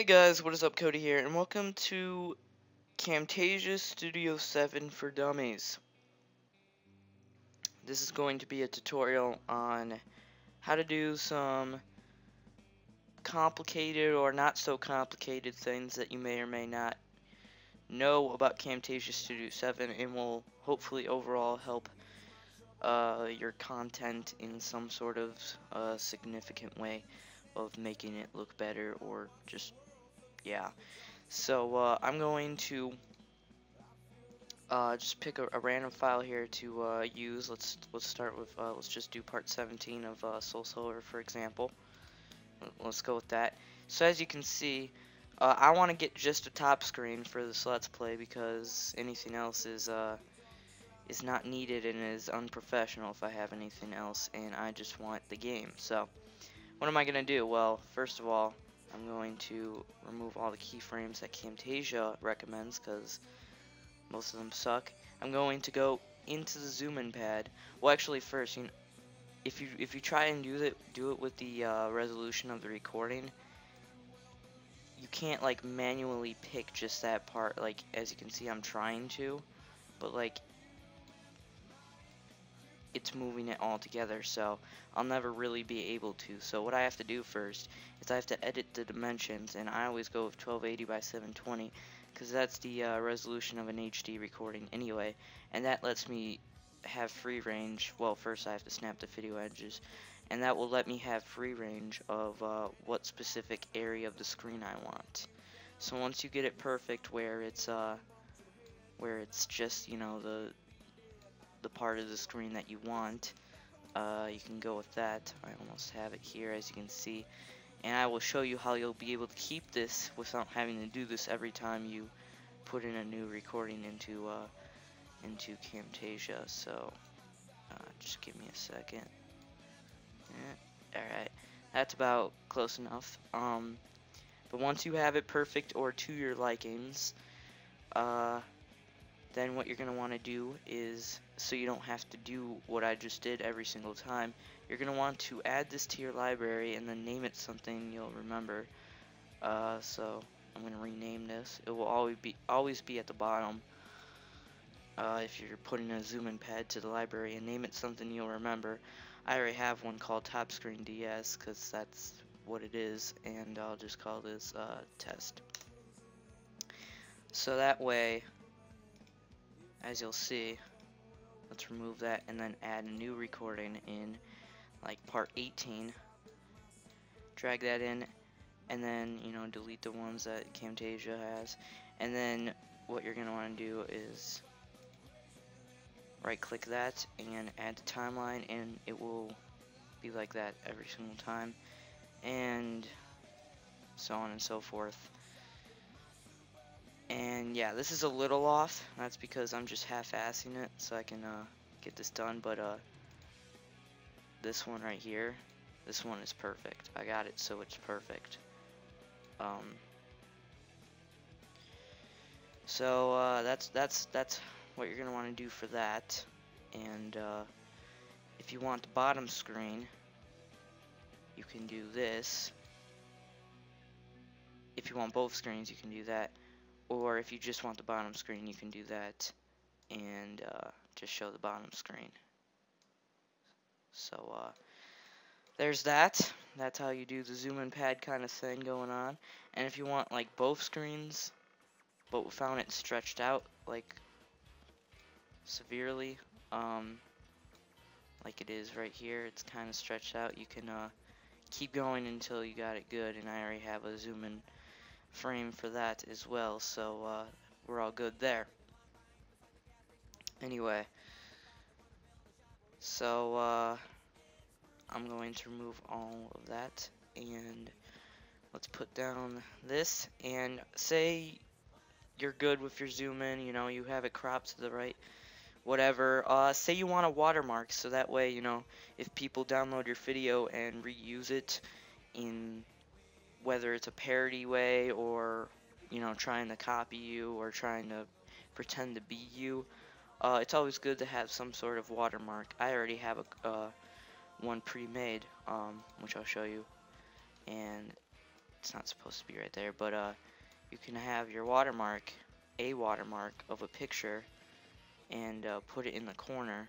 Hey guys, what is up? Cody here, and welcome to Camtasia Studio 7 for Dummies. This is going to be a tutorial on how to do some complicated or not so complicated things that you may or may not know about Camtasia Studio 7 and will hopefully overall help your content in some sort of significant way of making it look better or just, yeah. So I'm going to just pick a random file here to use. Let's start with let's just do part 17 of Soul Silver, for example. Let's go with that. So as you can see, I want to get just a top screen for this Let's Play because anything else is not needed and is unprofessional if I have anything else, and I just want the game. So what am I gonna do? Well, first of all, I'm going to remove all the keyframes that Camtasia recommends because most of them suck. I'm going to go into the zoom in pad. Well, actually, first, if you try and do it with the resolution of the recording, you can't like manually pick just that part. Like as you can see, I'm trying to, but like it's moving it all together, so I'll never really be able to. So what I have to do first is I have to edit the dimensions, and I always go with 1280 by 720 because that's the resolution of an HD recording anyway, and that lets me have free range. Well, first I have to snap the video edges, and that will let me have free range of what specific area of the screen I want. So once you get it perfect where it's just, you know, the part of the screen that you want, you can go with that. I almost have it here, as you can see, and I will show you how you'll be able to keep this without having to do this every time you put in a new recording into Camtasia. So just give me a second. Yeah. Alright, that's about close enough. But once you have it perfect or to your likings, then what you're going to want to do is, so you don't have to do what I just did every single time, you're going to want to add this to your library and then name it something you'll remember. So I'm going to rename this. It will always be at the bottom if you're putting a zoom in pad to the library, and name it something you'll remember. I already have one called Top Screen DS because that's what it is, and I'll just call this test. So that way, as you'll see, let's remove that and then add a new recording in like part 18. Drag that in, and then, you know, delete the ones that Camtasia has. And then what you're going to want to do is right click that and add to timeline, and it will be like that every single time, and so on and so forth. And yeah, this is a little off. That's because I'm just half-assing it so I can get this done. But this one right here, this one is perfect. I got it so it's perfect. So that's what you're gonna want to do for that. And if you want the bottom screen, you can do this. If you want both screens, you can do that. Or if you just want the bottom screen, you can do that and just show the bottom screen. So there's that. That's how you do the zoom in pad kind of thing going on. And if you want like both screens, but without it stretched out like severely, like it is right here, it's kind of stretched out, you can keep going until you got it good. And I already have a zoom in frame for that as well, so we're all good there. Anyway, so I'm going to remove all of that, and let's put down this, and say you're good with your zoom in, you know, you have it cropped to the right, whatever. Say you want a watermark, so that way, you know, if people download your video and reuse it in whether it's a parody way or, you know, trying to copy you or trying to pretend to be you, it's always good to have some sort of watermark. I already have one pre-made, which I'll show you, and it's not supposed to be right there, but you can have your watermark, a watermark of a picture, and put it in the corner,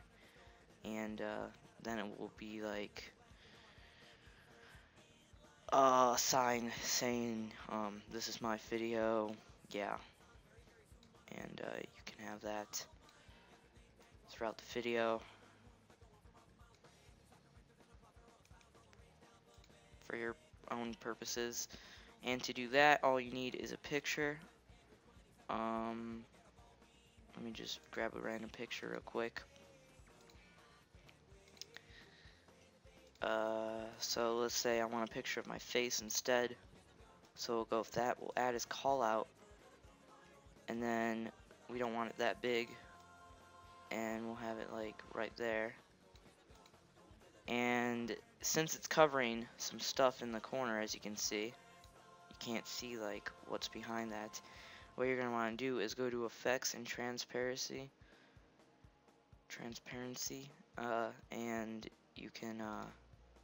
and then it will be like a sign saying this is my video, yeah, and you can have that throughout the video for your own purposes. And to do that, all you need is a picture. Let me just grab a random picture real quick. So let's say I want a picture of my face instead. So we'll go with that. We'll add as callout, and then we don't want it that big, and we'll have it like right there. And since it's covering some stuff in the corner, as you can see, you can't see like what's behind that. What you're gonna want to do is go to Effects and Transparency, and you can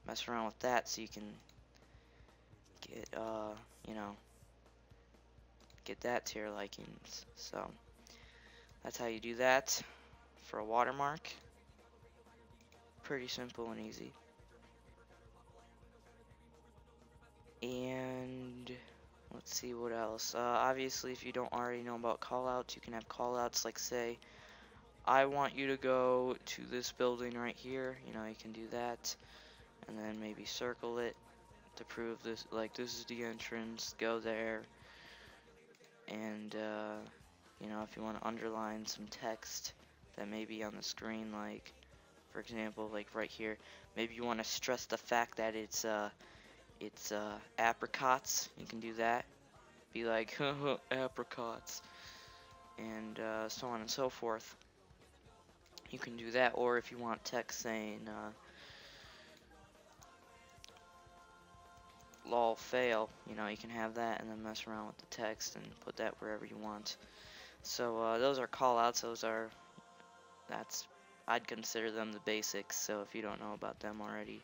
mess around with that so you can get you know, get that to your likings. So that's how you do that for a watermark. Pretty simple and easy. And let's see what else. Obviously, if you don't already know about callouts, you can have callouts like, say, I want you to go to this building right here. You know, you can do that, and then maybe circle it to prove this, like, this is the entrance, go there. And you know, if you want to underline some text that may be on the screen, like, for example, like right here, maybe you want to stress the fact that it's apricots. You can do that. Be like, apricots, and so on and so forth. You can do that, or if you want text saying lol fail, you know, you can have that and then mess around with the text and put that wherever you want. So those are callouts. I'd consider them the basics. So if you don't know about them already,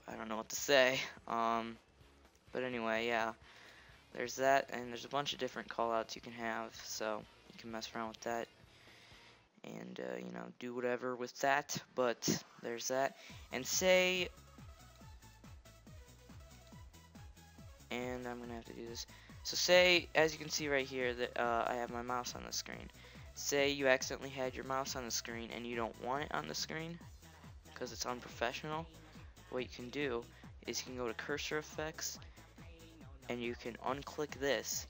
I don't know what to say. But anyway, yeah, there's that, and there's a bunch of different callouts you can have, so you can mess around with that and you know, do whatever with that. But there's that. And say, and I'm gonna have to do this. So say, as you can see right here, that I have my mouse on the screen. Say you accidentally had your mouse on the screen and you don't want it on the screen because it's unprofessional. What you can do is you can go to Cursor Effects and you can unclick this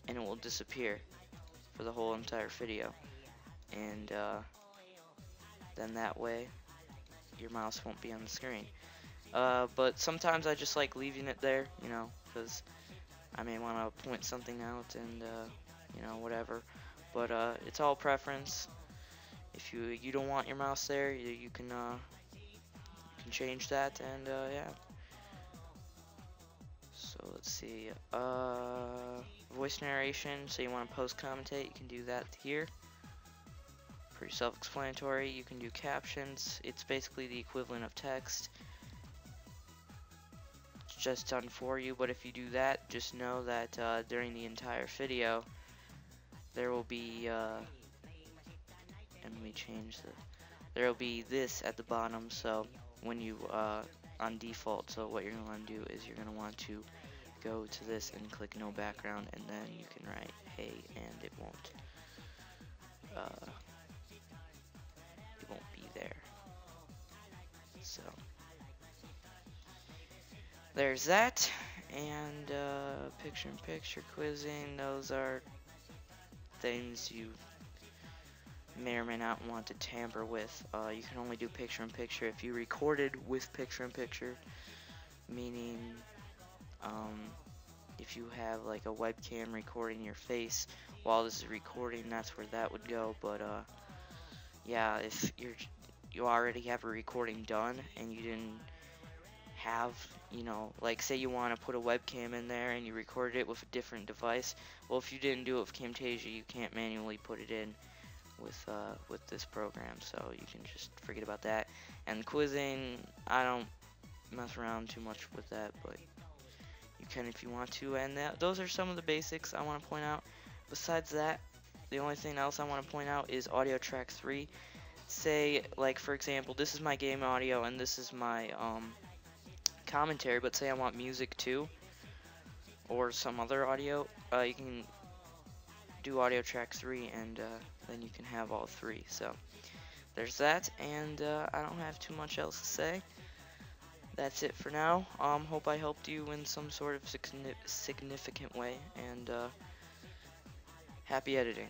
and it will disappear for the whole entire video. And then that way your mouse won't be on the screen. But sometimes I just like leaving it there, you know, because I may want to point something out and you know, whatever. But it's all preference. If you don't want your mouse there, you can change that, and yeah. So let's see. Voice narration. So you want to post commentate, you can do that here. Pretty self-explanatory. You can do captions. It's basically the equivalent of text. It's just done for you. But if you do that, just know that during the entire video, there will be and we change there will be this at the bottom. So when you on default, so what you're going to want to do is you're going to want to go to this and click no background, and then you can write hey, and it won't be there. So there's that. And picture-in-picture quizzing, those are things you may or may not want to tamper with. You can only do picture-in-picture if you recorded with picture-in-picture, meaning if you have like a webcam recording your face while this is recording, that's where that would go. But yeah, if you already have a recording done and you didn't have, you know, like say you want to put a webcam in there and you recorded it with a different device, well, if you didn't do it with Camtasia, you can't manually put it in with this program, so you can just forget about that. And quizzing, I don't mess around too much with that, but you can if you want to. And those are some of the basics I want to point out. Besides that, the only thing else I want to point out is audio track 3. Say, like, for example, this is my game audio and this is my commentary, but say I want music too, or some other audio, you can do audio track 3, and then you can have all 3. So there's that, and I don't have too much else to say. That's it for now. Hope I helped you in some sort of significant way, and happy editing.